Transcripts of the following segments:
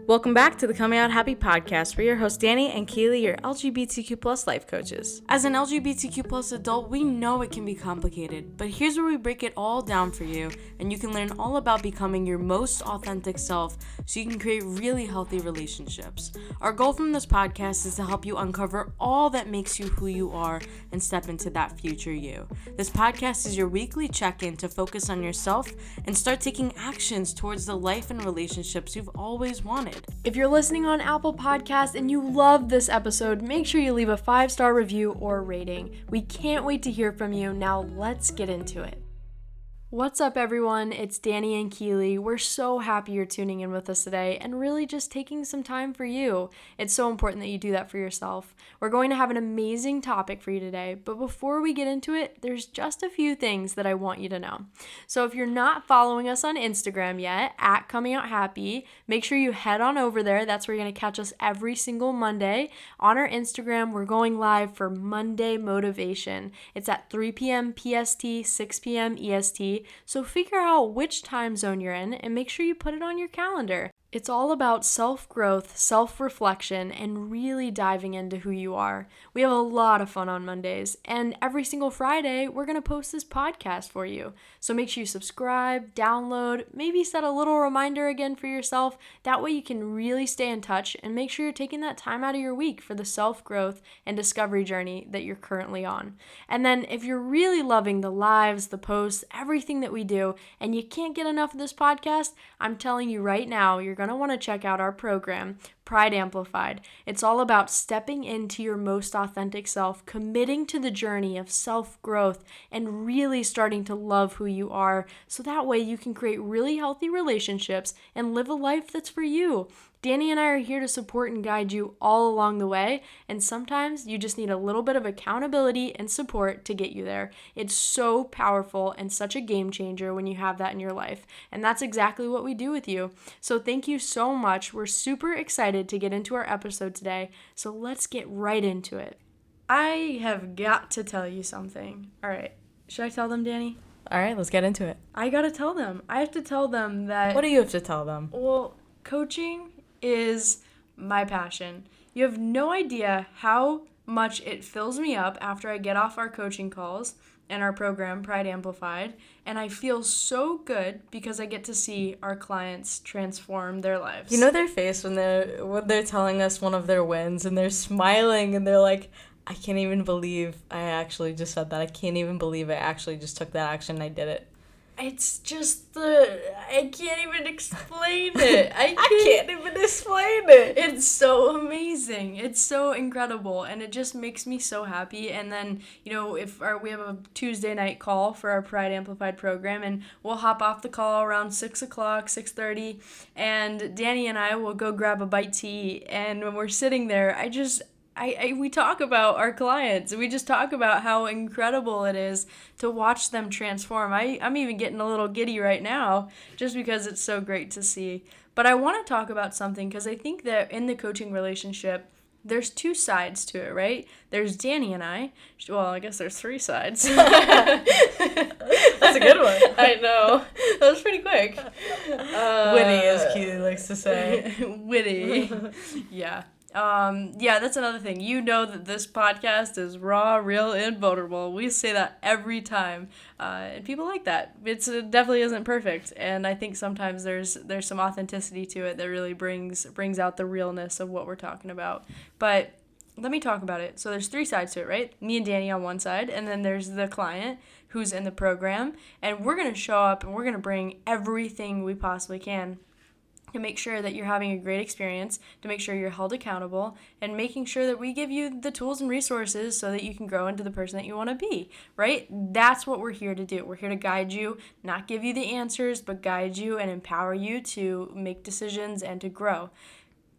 Welcome back to the Coming Out Happy podcast. We're your hosts, Danny and Keely, your LGBTQ plus life coaches. As an LGBTQ plus adult, we know it can be complicated, but here's where we break it all down for you, and you can learn all about becoming your most authentic self so you can create really healthy relationships. Our goal from this podcast is to help you uncover all that makes you who you are and step into that future you. This podcast is your weekly check-in to focus on yourself and start taking actions towards the life and relationships you've always wanted. If you're listening on Apple Podcasts and you love this episode, make sure you leave a 5-star review or rating. We can't wait to hear from you. Now let's get into it. What's up, everyone? It's Danny and Keely. We're so happy you're tuning in with us today and really just taking some time for you. It's so important that you do that for yourself. We're going to have an amazing topic for you today, but before we get into it, there's just a few things that I want you to know. So if you're not following us on Instagram yet, at Coming Out Happy, make sure you head on over there. That's where you're going to catch us every single Monday. On our Instagram, we're going live for Monday Motivation. It's at 3 p.m. PST, 6 p.m. EST. So figure out which time zone you're in and make sure you put it on your calendar. It's all about self-growth, self-reflection, and really diving into who you are. We have a lot of fun on Mondays, and every single Friday, we're going to post this podcast for you. So make sure you subscribe, download, maybe set a little reminder again for yourself. That way you can really stay in touch and make sure you're taking that time out of your week for the self-growth and discovery journey that you're currently on. And then if you're really loving the lives, the posts, everything that we do, and you can't get enough of this podcast, I'm telling you right now, you're going to want to check out our program, Pride Amplified. It's all about stepping into your most authentic self, committing to the journey of self-growth, and really starting to love who you are, so that way you can create really healthy relationships and live a life that's for you. Danny and I are here to support and guide you all along the way, and sometimes you just need a little bit of accountability and support to get you there. It's so powerful and such a game changer when you have that in your life, and that's exactly what we do with you. So thank you so much. We're super excited to get into our episode today, so let's get right into it. I have got to tell you something. All right, should I tell them, Danny? All right, let's get into it. I gotta tell them. I have to tell them that... What do you have to tell them? Well, coaching is my passion. You have no idea how much it fills me up after I get off our coaching calls and our program, Pride Amplified, and I feel so good because I get to see our clients transform their lives. You know their face when they're telling us one of their wins and they're smiling and they're like, I can't even believe I actually just said that. I can't even believe I actually just took that action and I did it. It's just I can't even explain it. I can't even explain it. It's so amazing. It's so incredible. And it just makes me so happy. And then, if we have a Tuesday night call for our Pride Amplified program, and we'll hop off the call around 6 o'clock, 6:30, and Danny and I will go grab a bite to eat. And when we're sitting there, we talk about our clients. We just talk about how incredible it is to watch them transform. I'm even getting a little giddy right now just because it's so great to see. But I want to talk about something because I think that in the coaching relationship, there's two sides to it, right? There's Danny and I. Well, I guess there's 3 sides. That's a good one. I know. That was pretty quick. Witty, as Keely likes to say. Witty. Yeah. That's another thing. You know that this podcast is raw, real, and vulnerable. We say that every time, and people like that. It definitely isn't perfect, and I think sometimes there's some authenticity to it that really brings out the realness of what we're talking about. But let me talk about it. So there's 3 sides to it, right? Me and Danny on one side, and then there's the client who's in the program, and we're going to show up and we're going to bring everything we possibly can to make sure that you're having a great experience, to make sure you're held accountable, and making sure that we give you the tools and resources so that you can grow into the person that you want to be, right? That's what we're here to do. We're here to guide you, not give you the answers, but guide you and empower you to make decisions and to grow.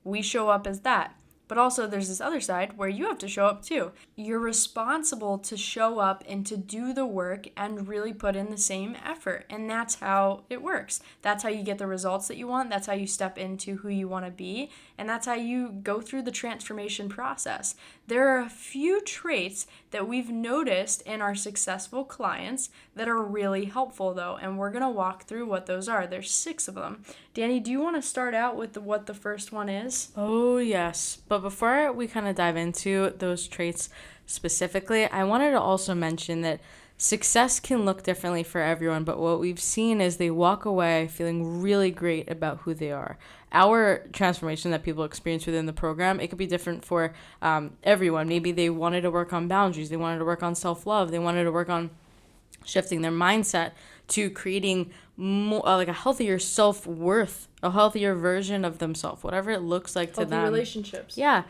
We show up as that. But also there's this other side where you have to show up too. You're responsible to show up and to do the work and really put in the same effort. And that's how it works. That's how you get the results that you want. That's how you step into who you want to be. And that's how you go through the transformation process. There are a few traits that we've noticed in our successful clients that are really helpful though. And we're going to walk through what those are. There's 6 of them. Danny, do you want to start out with what the first one is? Oh, yes. But before we kind of dive into those traits specifically, I wanted to also mention that success can look differently for everyone, but what we've seen is they walk away feeling really great about who they are. Our transformation that people experience within the program, it could be different for everyone. Maybe they wanted to work on boundaries, they wanted to work on self-love, they wanted to work on shifting their mindset to creating more like a healthier self-worth, a healthier version of themselves, whatever it looks like to them. Healthy relationships. Yeah.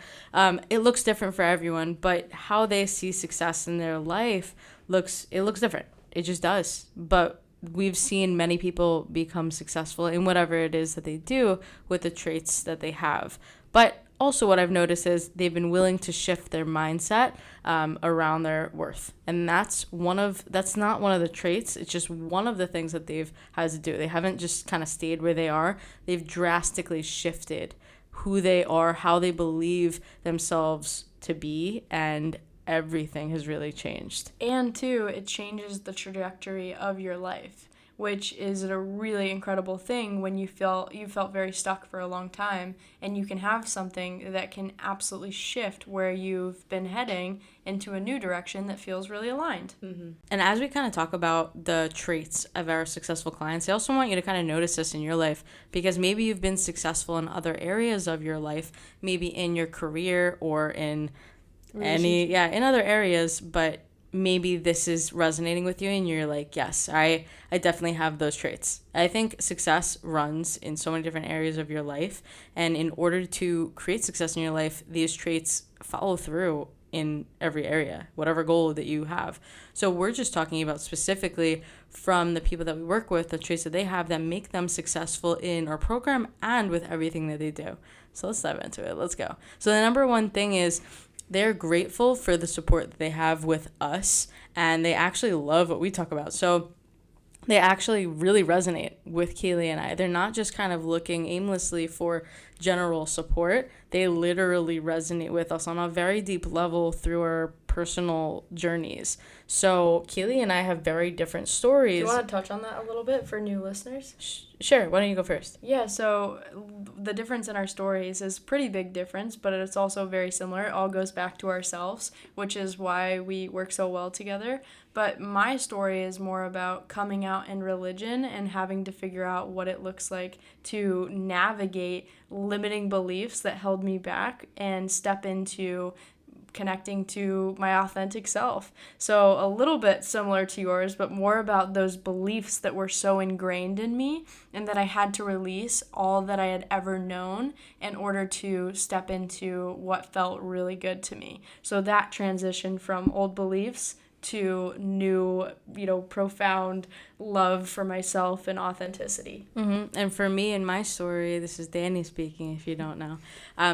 It looks different for everyone, but how they see success in their life looks different. It just does. But we've seen many people become successful in whatever it is that they do with the traits that they have. But also what I've noticed is they've been willing to shift their mindset around their worth. And that's not one of the traits. It's just one of the things that they've had to do. They haven't just kind of stayed where they are. They've drastically shifted who they are, how they believe themselves to be, and everything has really changed. And too, it changes the trajectory of your life, which is a really incredible thing when you felt very stuck for a long time, and you can have something that can absolutely shift where you've been heading into a new direction that feels really aligned. Mm-hmm. And as we kind of talk about the traits of our successful clients, I also want you to kind of notice this in your life, because maybe you've been successful in other areas of your life, maybe in your career or in in other areas, but maybe this is resonating with you and you're like, yes, I definitely have those traits. I think success runs in so many different areas of your life, and in order to create success in your life, these traits follow through in every area, whatever goal that you have. So we're just talking about specifically from the people that we work with, the traits that they have that make them successful in our program and with everything that they do. So let's dive into it. Let's go. So the number one thing is they're grateful for the support that they have with us, and they actually love what we talk about. So they actually really resonate with Keely and I. They're not just kind of looking aimlessly for general support. They literally resonate with us on a very deep level through our personal journeys. So Keely and I have very different stories. Do you want to touch on that a little bit for new listeners? Sure. Why don't you go first? Yeah, so the difference in our stories is pretty big difference, but it's also very similar. It all goes back to ourselves, which is why we work so well together. But my story is more about coming out in religion and having to figure out what it looks like to navigate limiting beliefs that held me back and step into connecting to my authentic self. So a little bit similar to yours, but more about those beliefs that were so ingrained in me and that I had to release all that I had ever known in order to step into what felt really good to me. So that transition from old beliefs to new, profound love for myself and authenticity. Mm-hmm. And for me in my story, this is Danny speaking, if you don't know.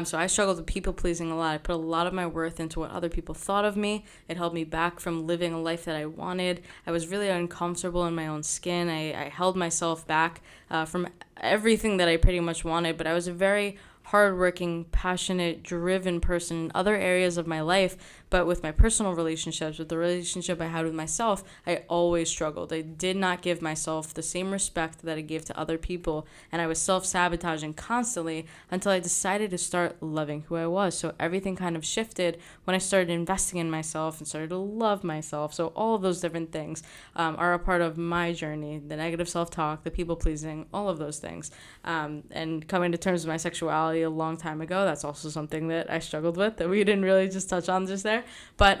So I struggled with people pleasing a lot. I put a lot of my worth into what other people thought of me. It held me back from living a life that I wanted. I was really uncomfortable in my own skin. I held myself back from everything that I pretty much wanted, but I was a very hardworking, passionate, driven person in other areas of my life, but with my personal relationships, with the relationship I had with myself, I always struggled. I did not give myself the same respect that I gave to other people, and I was self-sabotaging constantly until I decided to start loving who I was. So everything kind of shifted when I started investing in myself and started to love myself. So all of those different things are a part of my journey, the negative self-talk, the people-pleasing, all of those things. And coming to terms with my sexuality a long time ago, that's also something that I struggled with that we didn't really just touch on just there. But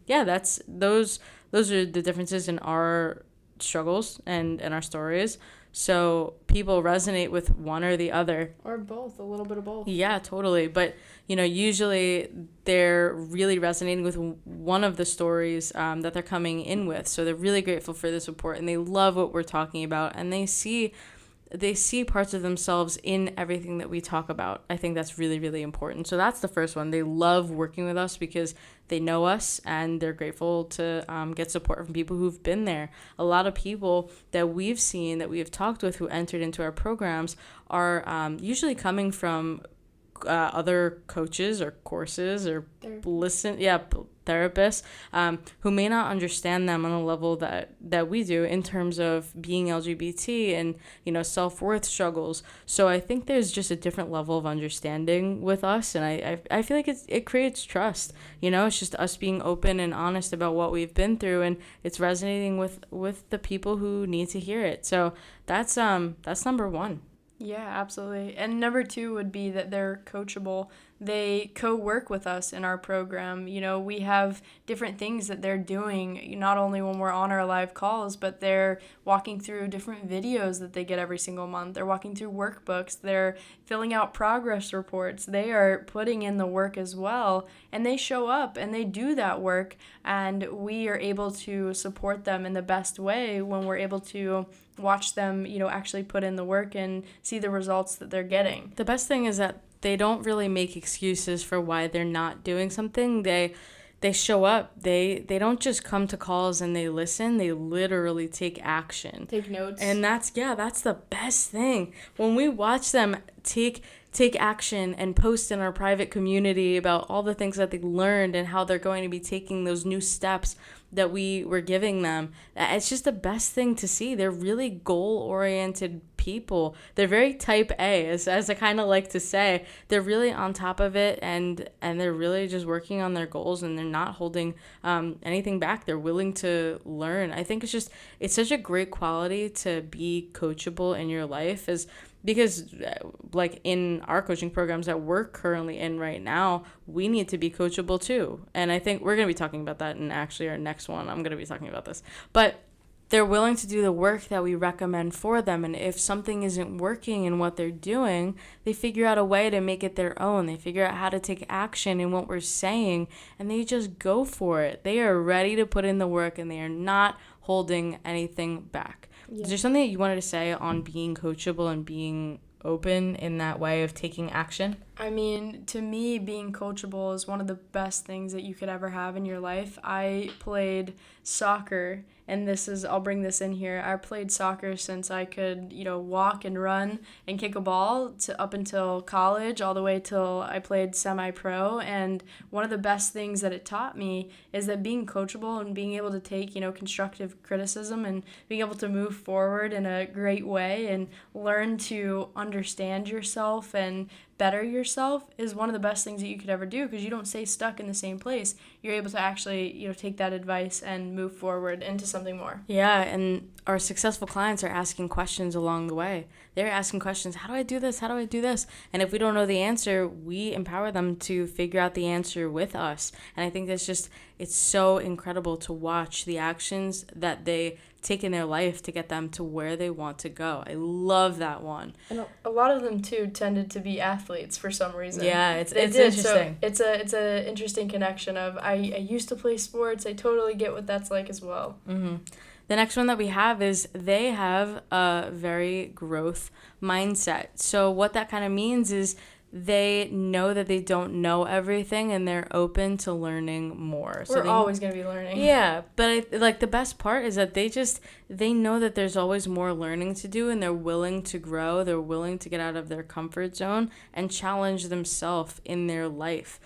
that's those are the differences in our struggles and our stories. So people resonate with one or the other. Or both, a little bit of both. Yeah, totally. But, usually they're really resonating with one of the stories that they're coming in with. So they're really grateful for the support and they love what we're talking about. And they see they see parts of themselves in everything that we talk about. I think that's really, really important. So that's the first one. They love working with us because they know us and they're grateful to get support from people who've been there. A lot of people that we've seen, that we have talked with, who entered into our programs are usually coming from other coaches or courses or therapists who may not understand them on a level that we do in terms of being LGBT and, self-worth struggles. So I think there's just a different level of understanding with us, and I feel like it creates trust. It's just us being open and honest about what we've been through, and it's resonating with the people who need to hear it. So that's number one. Yeah, absolutely. And number 2 would be that they're coachable. They co-work with us in our program. We have different things that they're doing, not only when we're on our live calls, but they're walking through different videos that they get every single month. They're walking through workbooks. They're filling out progress reports. They are putting in the work as well. And they show up and they do that work. And we are able to support them in the best way when we're able to watch them, actually put in the work and see the results that they're getting. The best thing is that they don't really make excuses for why they're not doing something. They show up. They don't just come to calls and they listen. They literally take action. Take notes. And that's the best thing. When we watch them take action and post in our private community about all the things that they learned and how they're going to be taking those new steps that we were giving them, it's just the best thing to see. They're really goal-oriented people. They're very type A, as I kind of like to say. They're really on top of it, and they're really just working on their goals, and they're not holding anything back. They're willing to learn. I think it's such a great quality to be coachable in your life, because like in our coaching programs that we're currently in right now, we need to be coachable too. And I think we're going to be talking about that in actually our next one. I'm going to be talking about this. But they're willing to do the work that we recommend for them. And if something isn't working in what they're doing, they figure out a way to make it their own. They figure out how to take action in what we're saying, and they just go for it. They are ready to put in the work, and they are not holding anything back. Yeah. Is there something that you wanted to say on being coachable and being open in that way of taking action? I mean, to me, being coachable is one of the best things that you could ever have in your life. I played soccer, and I'll bring this in here. I played soccer since I could, walk and run and kick a ball up until college, all the way till I played semi-pro. And one of the best things that it taught me is that being coachable and being able to take, constructive criticism and being able to move forward in a great way and learn to understand yourself and better yourself is one of the best things that you could ever do, because you don't stay stuck in the same place. You're able to actually, take that advice and move forward into something more. Yeah, and our successful clients are asking questions along the way. They're asking questions, how do I do this? How do I do this? And if we don't know the answer, we empower them to figure out the answer with us. And I think it's so incredible to watch the actions that they take in their life to get them to where they want to go. I love that one. And a lot of them too tended to be athletes for some reason. Yeah, it's interesting. So it's a interesting connection of I used to play sports. I totally get what that's like as well. Mm-hmm. The next one that we have is they have a very growth mindset. So what that kind of means is they know that they don't know everything, and they're open to learning more. We're always going to be learning. Yeah, but the best part is that they know that there's always more learning to do, and they're willing to grow. They're willing to get out of their comfort zone and challenge themselves in their life.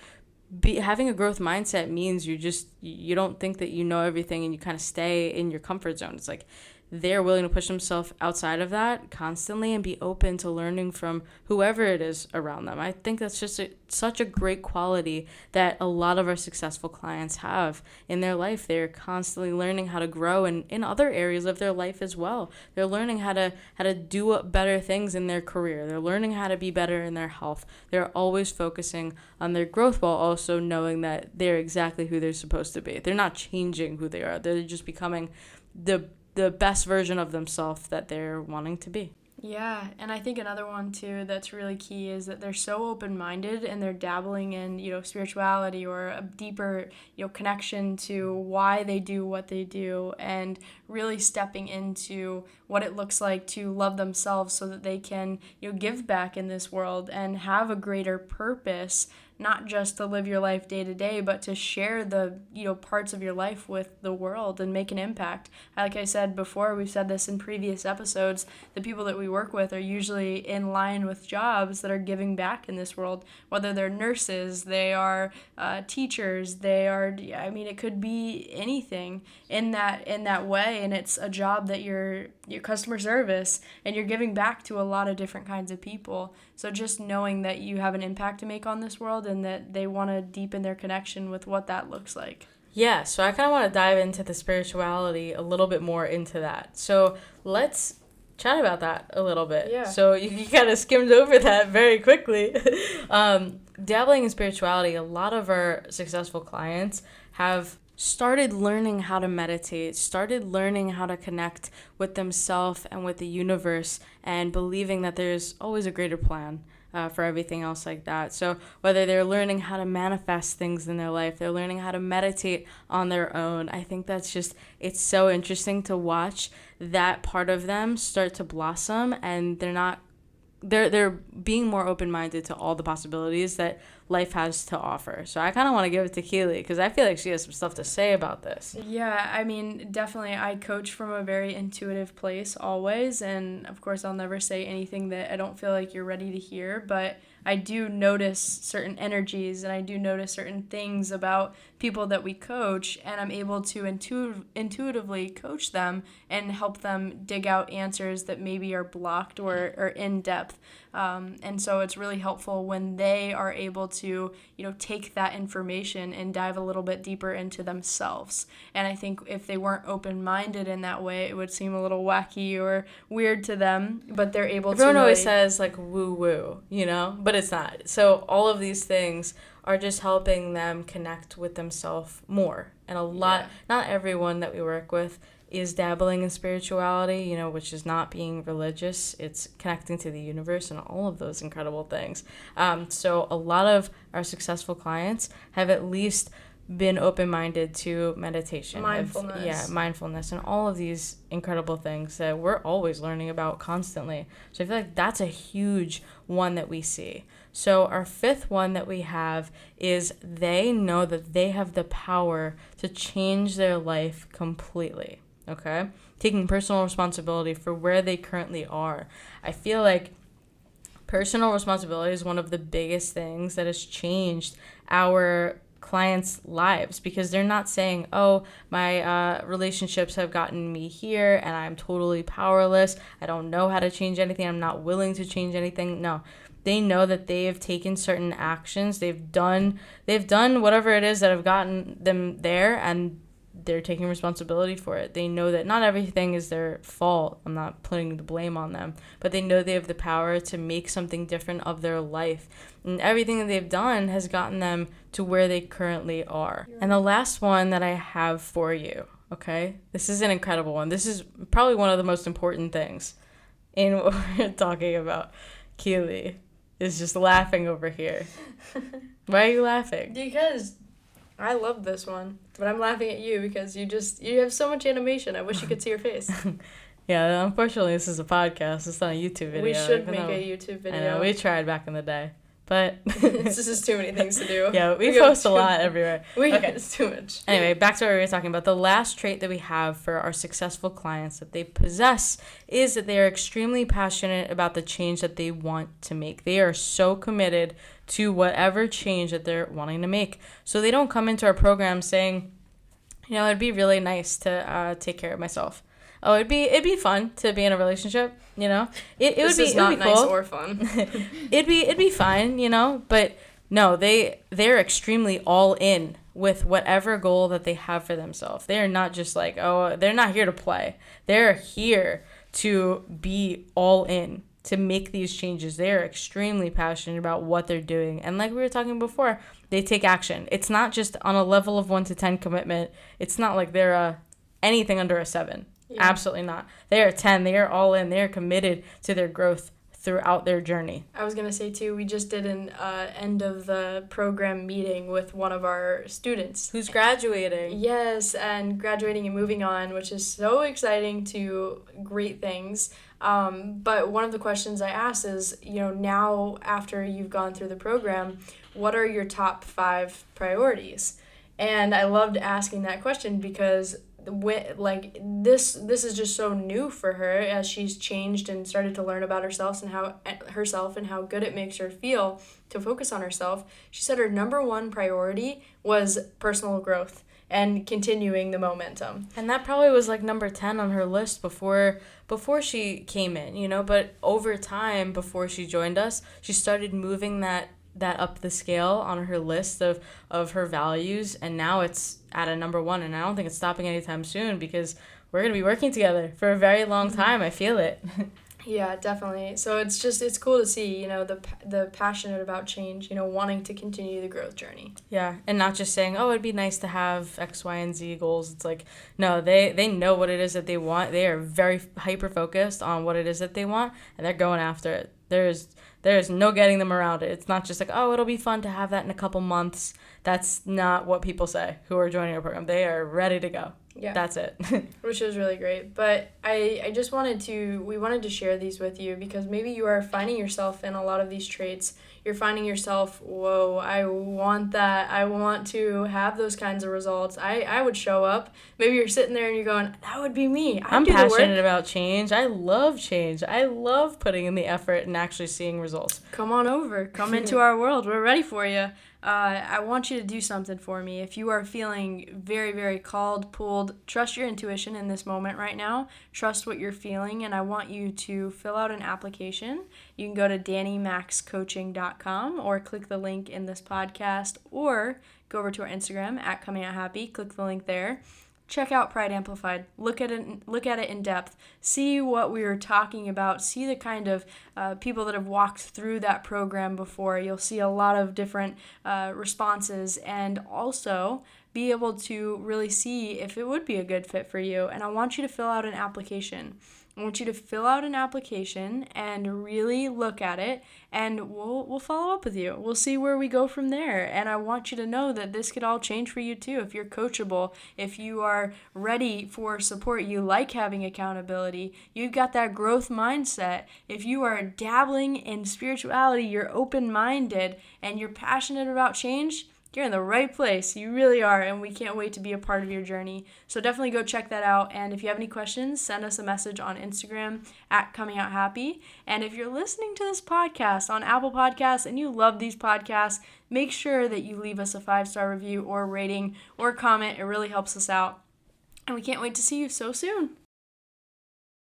Having a growth mindset means you don't think that you know everything, and you kind of stay in your comfort zone. It's like they're willing to push themselves outside of that constantly and be open to learning from whoever it is around them. I think that's just such a great quality that a lot of our successful clients have in their life. They're constantly learning how to grow in other areas of their life as well. They're learning how to do better things in their career. They're learning how to be better in their health. They're always focusing on their growth while also knowing that they're exactly who they're supposed to be. They're not changing who they are. They're just becoming the best version of themselves that they're wanting to be. Yeah, and I think another one too that's really key is that they're so open-minded, and they're dabbling in, spirituality or a deeper, connection to why they do what they do, and really stepping into what it looks like to love themselves so that they can, give back in this world and have a greater purpose, not just to live your life day to day, but to share the, parts of your life with the world and make an impact. Like I said before, we've said this in previous episodes, the people that we work with are usually in line with jobs that are giving back in this world, whether they're nurses, they are teachers, they are, it could be anything in that way, and it's a job that you're customer service, and you're giving back to a lot of different kinds of people. So just knowing that you have an impact to make on this world and that they want to deepen their connection with what that looks like. Yeah, so I kind of want to dive into the spirituality a little bit more into that. So let's chat about that a little bit. Yeah. So you kind of skimmed over that very quickly. Dabbling in spirituality, a lot of our successful clients have started learning how to meditate, started learning how to connect with themselves and with the universe, and believing that there's always a greater plan for everything else like that. So whether they're learning how to manifest things in their life, they're learning how to meditate on their own. I think that's it's so interesting to watch that part of them start to blossom, and they're being more open-minded to all the possibilities that life has to offer. So I kind of want to give it to Keely because I feel like she has some stuff to say about this. Yeah, definitely I coach from a very intuitive place always, and of course I'll never say anything that I don't feel like you're ready to hear, but I do notice certain energies and I do notice certain things about people that we coach, and I'm able to intuitively coach them and help them dig out answers that maybe are blocked or in depth. And so it's really helpful when they are able to, take that information and dive a little bit deeper into themselves. And I think if they weren't open-minded in that way, it would seem a little wacky or weird to them, but they're able to. Everyone always says like woo-woo, but it's not. So all of these things are just helping them connect with themselves more. And not everyone that we work with is dabbling in spirituality, which is not being religious. It's connecting to the universe and all of those incredible things. So a lot of our successful clients have at least been open-minded to meditation. Mindfulness and all of these incredible things that we're always learning about constantly. So I feel like that's a huge one that we see. So our fifth one that we have is they know that they have the power to change their life completely. Okay? Taking personal responsibility for where they currently are. I feel like personal responsibility is one of the biggest things that has changed our clients' lives, because they're not saying, oh, my relationships have gotten me here and I'm totally powerless. I don't know how to change anything. I'm not willing to change anything. No. They know that they have taken certain actions. They've done whatever it is that have gotten them there, and they're taking responsibility for it. They know that not everything is their fault. I'm not putting the blame on them, but they know they have the power to make something different of their life. And everything that they've done has gotten them to where they currently are. And the last one that I have for you, okay? This is an incredible one. This is probably one of the most important things in what we're talking about. Keely is just laughing over here. Why are you laughing? Because I love this one, but I'm laughing at you because you have so much animation. I wish you could see your face. Yeah, unfortunately, this is a podcast. It's not a YouTube video. We should make a YouTube video. I know, we tried back in the day, but it's just too many things to do. Yeah, we post a lot everywhere. It's too much. Anyway, back to what we were talking about. The last trait that we have for our successful clients that they possess is that they are extremely passionate about the change that they want to make. They are so committed to whatever change that they're wanting to make. So they don't come into our program saying, it'd be really nice to take care of myself. Oh, it'd be fun to be in a relationship, It would be not cool. Nice or fun. it'd be fine, but no, they're extremely all in with whatever goal that they have for themselves. They are not just like, they're not here to play. They're here to be all in, to make these changes. They are extremely passionate about what they're doing. And like we were talking before, they take action. It's not just on a level of 1 to 10 commitment. It's not like they're anything under a 7. Yeah. Absolutely not. They are 10. They are all in. They are committed to their growth throughout their journey. I was going to say, too, we just did an end of the program meeting with one of our students. Who's graduating. Yes, and graduating and moving on, which is so exciting to great things. But one of the questions I asked is, now after you've gone through the program, what are your top 5 priorities? And I loved asking that question because this is just so new for her as she's changed and started to learn about herself and how good it makes her feel to focus on herself. She said her number 1 priority was personal growth and continuing the momentum. And that probably was like number 10 on her list before she came in, but over time, before she joined us, she started moving that up the scale on her list of her values, and now it's at a number 1, and I don't think it's stopping anytime soon because we're going to be working together for a very long time. I feel it. Yeah, definitely. So it's cool to see, the passionate about change, wanting to continue the growth journey. Yeah, and not just saying, oh, it'd be nice to have X, Y, and Z goals. It's like, no, they know what it is that they want. They are very hyper-focused on what it is that they want, and they're going after it. There's no getting them around it. It's not just like, oh, it'll be fun to have that in a couple months. That's not what people say who are joining our program. They are ready to go. Yeah. That's it. Which is really great. But I just wanted to share these with you because maybe you are finding yourself in a lot of these traits. You're finding yourself, whoa, I want that. I want to have those kinds of results. I would show up. Maybe you're sitting there and you're going, that would be me. I'm passionate about change. I love change. I love putting in the effort and actually seeing results. Come on over. Come into our world. We're ready for you. I want you to do something for me. If you are feeling very, very called, pulled, trust your intuition in this moment right now. Trust what you're feeling, and I want you to fill out an application. You can go to DannyMaxCoaching.com or click the link in this podcast or go over to our Instagram at Coming Out Happy. Click the link there. Check out Pride Amplified. Look at it in depth. See what we were talking about. See the kind of people that have walked through that program before. You'll see a lot of different responses, and also be able to really see if it would be a good fit for you. And I want you to fill out an application. I want you to fill out an application and really look at it, and we'll follow up with you. We'll see where we go from there. And I want you to know that this could all change for you too. If you're coachable, if you are ready for support, you like having accountability, you've got that growth mindset, if you are dabbling in spirituality, you're open-minded, and you're passionate about change, you're in the right place. You really are, and we can't wait to be a part of your journey. So definitely go check that out, and if you have any questions, send us a message on Instagram at Coming Out Happy. And if you're listening to this podcast on Apple Podcasts and you love these podcasts, make sure that you leave us a 5-star review or rating or comment. It really helps us out, and we can't wait to see you so soon.